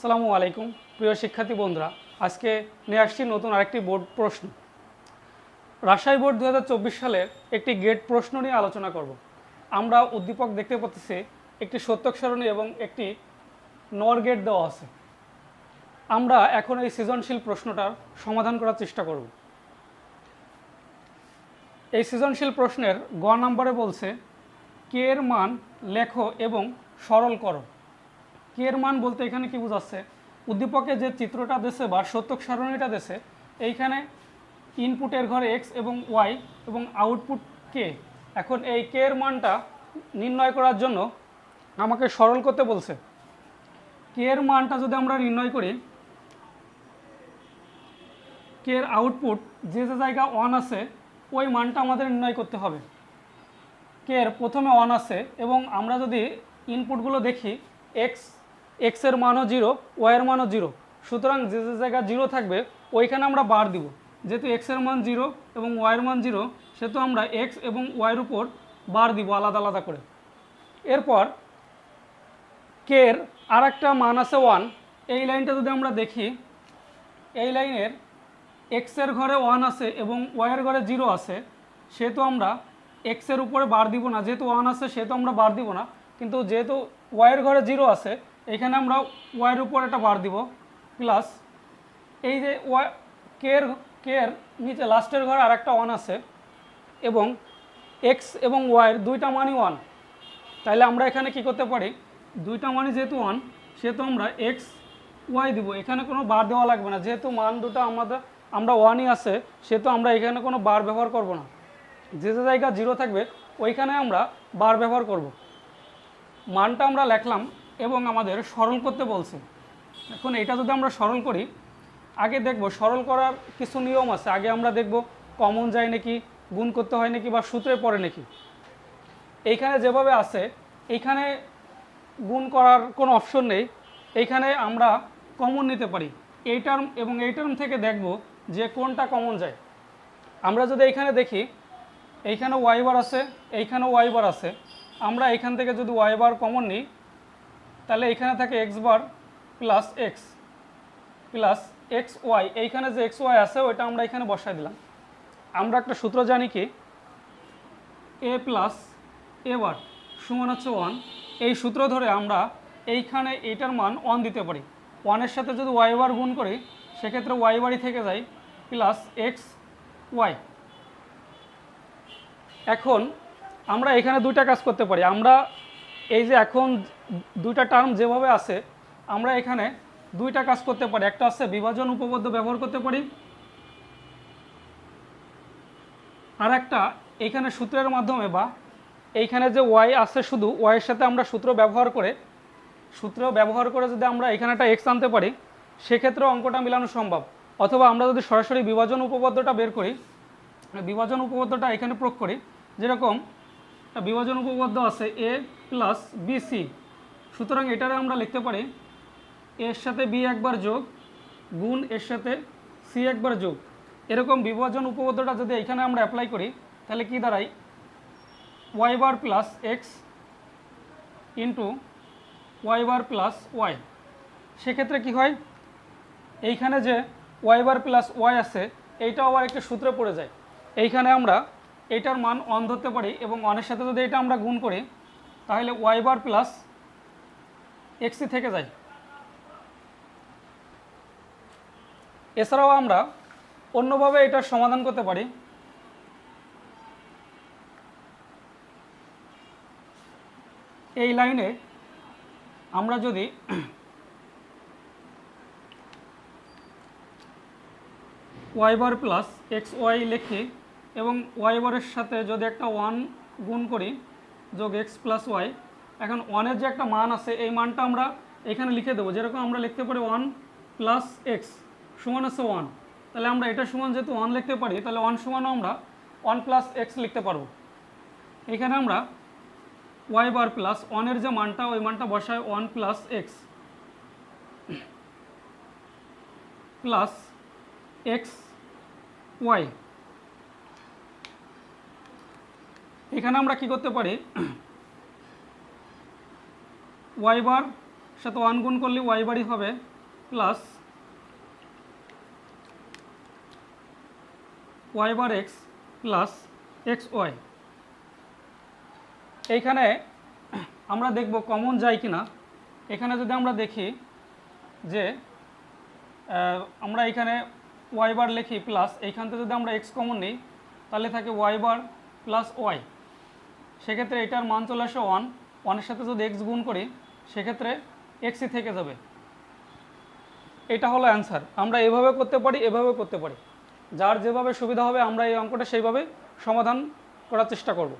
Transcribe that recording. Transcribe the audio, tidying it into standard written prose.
আসসালামু আলাইকুম প্রিয় শিক্ষার্থী বন্ধুরা, আজকে নিয়ে আসছি নতুন আরেকটি বোর্ড প্রশ্ন। রাজশাহী বোর্ড 2024 সালের একটি গেট প্রশ্ন নিয়ে আলোচনা করব। আমরা উদ্দীপক দেখতে পাচ্ছি একটি সত্যক সারণী এবং একটি নর গেট দেওয়া আছে। আমরা এখন এই সৃজনশীল প্রশ্নটার সমাধান করার চেষ্টা করব। এই সৃজনশীল প্রশ্নের গ নম্বরে বলছে কে এর মান লেখো এবং সরল করো। কে এর মান বলতে এখানে কি বোঝাচ্ছে, উদ্দীপকে যে চিত্রটা দেশে বা সত্যক সারণীটা দেশে, এইখানে ইনপুটের ঘরে এক্স এবং ওয়াই এবং আউটপুট কে। এখন এই কে এর মানটা নির্ণয় করার জন্য আমাকে সরল করতে বলছে। কে এর মানটা যদি আমরা নির্ণয় করি, কে এর আউটপুট যে যে জায়গা ওয়ান আছে ওই মানটা আমাদের নির্ণয় করতে হবে। কে এর প্রথমে ওয়ান আছে এবং আমরা যদি ইনপুটগুলো দেখি এক্স এর মানও 0, ওয়াই এর মানও 0, সুতরাং যে যে জায়গা 0 থাকবে ওইখানে আমরা বার দিব। যেহেতু এক্স এর মান 0 এবং ওয়াই এর মান 0, সেহেতু আমরা এক্স এবং ওয়াইয়ের উপর বার দিব আলাদা আলাদা করে। এরপর কে এর আর একটা মান আছে 1। এই লাইনটা যদি আমরা দেখি, এই লাইনের এক্স এর ঘরে 1 আছে এবং ওয়াইয়ের ঘরে 0 আছে, সেহেতু আমরা এক্স এর উপরে বার দিব না। যেহেতু 1 আছে সেহেতু আমরা বার দিব না, কিন্তু যেহেতু ওয়াইয়ের ঘরে 0 আছে এখানে আমরা ওয়াইয়ের উপর একটা বার দিব, প্লাস এই যে ওয়াই কে এর নিচে লাস্টের ঘরে আর একটা 1 আছে এবং এক্স এবং ওয়াইয়ের দুইটা মানই 1। তাইলে আমরা এখানে কি করতে পারি, দুইটা মানই যেহেতু 1 সেহেতু আমরা এক্স ওয়াই দিব, এখানে কোনো বার দেওয়া লাগবে না। যেহেতু মান দুটো আমরা 1ই আছে সেহেতু আমরা এখানে কোনো বার ব্যবহার করব না। যে যে জায়গা 0 থাকবে ওইখানে আমরা বার ব্যবহার করব। মানটা আমরা লিখলাম এবং আমাদের সরল করতে বলছে। এখন এটা যদি আমরা সরল করি, আগে দেখব সরল করার কিছু নিয়ম আছে। আগে আমরা দেখব কমন যায় নাকি, গুণ করতে হয় নাকি, বা সূত্রে পড়ে নাকি। এইখানে যেভাবে আছে এইখানে গুণ করার কোনো অপশন নেই, এইখানে আমরা কমন নিতে পারি। এই টার্ম এবং এই টার্ম থেকে দেখব যে কোনটা কমন যায়। আমরা যদি এইখানে দেখি, এইখানে ওয়াই বার আছে, এইখানেও ওয়াই বার আছে, আমরা এইখান থেকে যদি ওয়াই বার কমন নিই তাহলে এইখানে থাকে x bar plus x Y. এইখানে যে এক্স ওয়াই আছে ওইটা আমরা এখানে বসাই দিলাম। আমরা একটা সূত্র জানি কি, এ প্লাস এ বার সমান হচ্ছে 1। এই সূত্র ধরে আমরা এইখানে এইটার মান 1 দিতে পারি। 1-এর সাথে যদি ওয়াই বার গুণ করি সেক্ষেত্রে ওয়াই বারই থেকে যায় প্লাস এক্স ওয়াই। এখন আমরা এখানে দুইটা কাজ করতে পারি। আমরা এই যে এখন দুইটা টার্ম যেভাবে আছে আমরা এখানে দুইটা কাজ করতে পারি। একটা আছে বিভাজন উপপাদ্য ব্যবহার করতে পারি, আর একটা এইখানে সূত্রের মাধ্যমে, বা এইখানে যে ওয়াই আছে শুধু ওয়াইয়ের সাথে আমরা সূত্র ব্যবহার করে যদি আমরা এখানে একটা এক্স আনতে পারি সেক্ষেত্রে অঙ্কটা মিলানো সম্ভব। অথবা আমরা যদি সরাসরি বিভাজন উপপাদ্যটা বের করি, বিভাজন উপপাদ্যটা এখানে প্রয়োগ করি, যেরকম বিভাজন উপপাদ্য আছে এ প্লাস বি সি, সুতরাং এটারে আমরা লিখতে পারি এর সাথে বি একবার যোগ গুণ এর সাথে সি একবার যোগ। এরকম বিভাজন উপপাদ্যটা যদি এখানে আমরা অ্যাপ্লাই করি তাহলে কি দাঁড়ায়, y bar plus x into y bar plus Y. সেক্ষেত্রে কি হয়, এইখানে যে ওয়াই বার প্লাস ওয়াই আছে এইটাও আবার একটা সূত্রে পড়ে যায়। এইখানে আমরা এইটার মান 1 ধরতে পারি এবং 1-এর সাথে যদি এটা আমরা গুণ করি তাহলে ওয়াই বার প্লাস এক্সই থেকে যায়। এছাড়াও আমরা অন্যভাবে এটার সমাধান করতে পারি। এই লাইনে আমরা যদি y bar plus x Y লিখি এবং ওয়াই বারের সাথে যদি একটা 1 গুণ করি যোগ এক্স প্লাস ওয়াই, এখন 1-এর যে একটা মান আছে এই মানটা আমরা এখানে লিখে দেবো। যেরকম আমরা লিখতে পারি 1 প্লাস এক্স সমান আছে 1, তাহলে আমরা এটা সমান যেহেতু 1 লিখতে পারি তাহলে 1 সমানও আমরা 1 প্লাস এক্স লিখতে পারবো। এখানে আমরা ওয়াই বার প্লাস 1-এর যে মানটা ওই মানটা বসায় 1 plus x plus x y. এখানে আমরা কি করতে পারি, ওয়াই বার সাথে 1 গুণ করলে ওয়াই বারই হবে plus y bar x plus x Y. এইখানে আমরা দেখব কমন যায় কিনা। এখানে যদি আমরা দেখি যে আমরা এখানে ওয়াই বার লিখি প্লাস এইখান থেকে যদি আমরা এক্স কমন নিই তাহলে থাকে ওয়াই বার প্লাস ওয়াই, সেক্ষেত্রে এটার মান চলে আসে ওয়ান। ওয়ানের সাথে যদি এক্স গুণ করি সেক্ষেত্রে এক্সই থেকে যাবে। এটা হলো অ্যান্সার। আমরা এভাবে করতে পারি, এভাবে করতে পারি, যার যেভাবে সুবিধা হবে আমরা এই অঙ্কটা সেইভাবে সমাধান করার চেষ্টা করব।